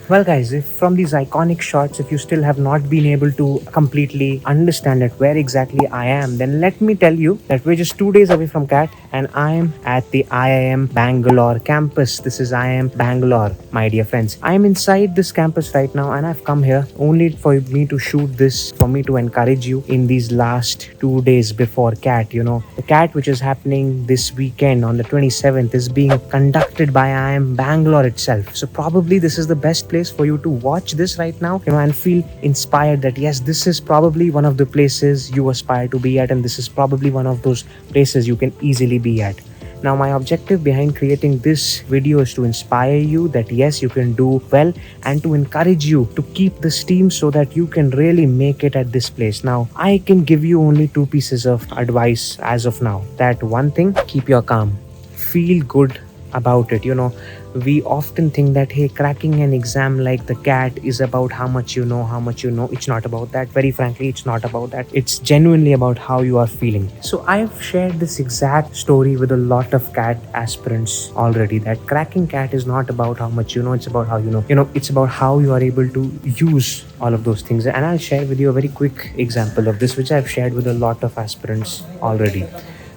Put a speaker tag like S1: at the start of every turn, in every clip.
S1: Well, guys, if from these iconic shots, if you still have not been able to completely understand it where exactly I am, then let me tell you that we're just 2 days away from CAT and I am at the IIM Bangalore campus. This is IIM Bangalore, my dear friends. I am inside this campus right now and I've come here only for me to shoot this, for me to encourage you in these last 2 days before CAT. The CAT, which is happening this weekend on the 27th, is being conducted by IIM Bangalore itself. So probably this is the best place for you to watch this right now, and feel inspired that yes, this is probably one of the places you aspire to be at, and this is probably one of those places you can easily be at. Now, my objective behind creating this video is to inspire you that yes, you can do well, and to encourage you to keep the steam so that you can really make it at this place. Now, I can give you only two pieces of advice as of now. That one thing, keep your calm, feel good about it. We often think that hey, cracking an exam like the CAT is about how much you know. It's not about that. Very frankly, it's not about that. It's genuinely about how you are feeling. So I've shared this exact story with a lot of CAT aspirants already, that cracking CAT is not about how much you know, it's about how you know. It's about how you are able to use all of those things. And I'll share with you a very quick example of this, which I've shared with a lot of aspirants already.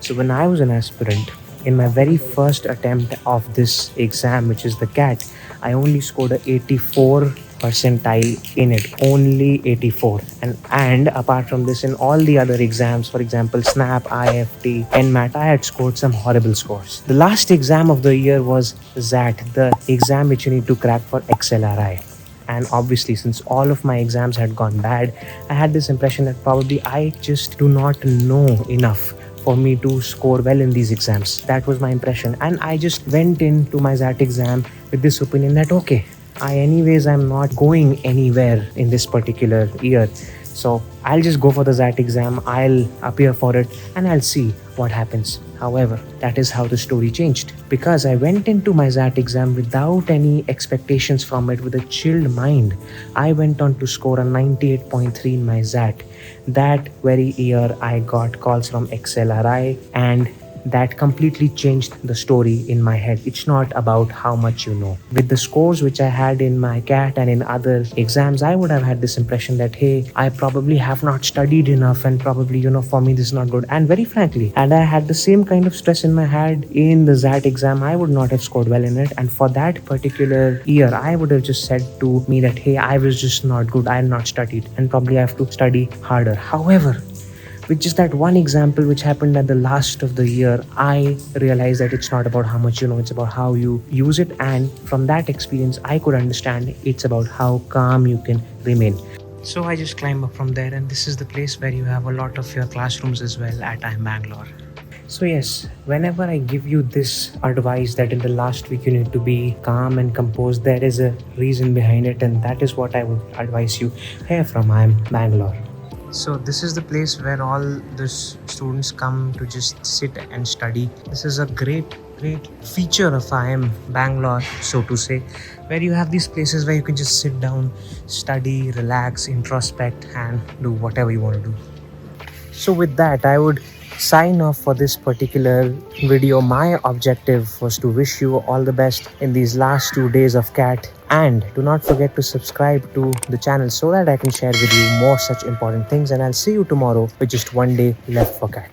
S1: So when I was an aspirant, in my very first attempt of this exam, which is the CAT, I only scored a 84 percentile in it, only 84. And apart from this, in all the other exams, for example SNAP, IFT, NMAT, I had scored some horrible scores. The last exam of the year was ZAT, the exam which you need to crack for XLRI. And obviously, since all of my exams had gone bad, I had this impression that probably I just do not know enough for me to score well in these exams. That was my impression, and I just went into my ZAT exam with this opinion that okay, I'm not going anywhere in this particular year, so I'll just go for the ZAT exam, I'll appear for it, and I'll see what happens. However, that is how the story changed, because I went into my ZAT exam without any expectations from it, with a chilled mind. I went on to score a 98.3 in my ZAT. That very year, I got calls from XLRI, and that completely changed the story in my head. It's not about how much you know. With the scores which I had in my CAT and in other exams, I would have had this impression that hey, I probably have not studied enough, and probably for me this is not good. And very frankly, and I had the same kind of stress in my head in the ZAT exam, I would not have scored well in it. And for that particular year, I would have just said to me that hey, I was just not good, I had not studied, and probably I have to study harder. However, with just that one example which happened at the last of the year, I realized that it's not about how much you know, it's about how you use it. And from that experience, I could understand it's about how calm you can remain. So I just climbed up from there, and this is the place where you have a lot of your classrooms as well at IIM Bangalore. So yes, whenever I give you this advice that in the last week you need to be calm and composed, there is a reason behind it, and that is what I would advise you here from IIM Bangalore. So this is the place where all the students come to just sit and study. This is a great feature of IIM Bangalore, so to say, where you have these places where you can just sit down, study, relax, introspect, and do whatever you want to do. So with that, I would sign off for this particular video. My objective was to wish you all the best in these last 2 days of CAT, and do not forget to subscribe to the channel so that I can share with you more such important things. And I'll see you tomorrow with just 1 day left for CAT.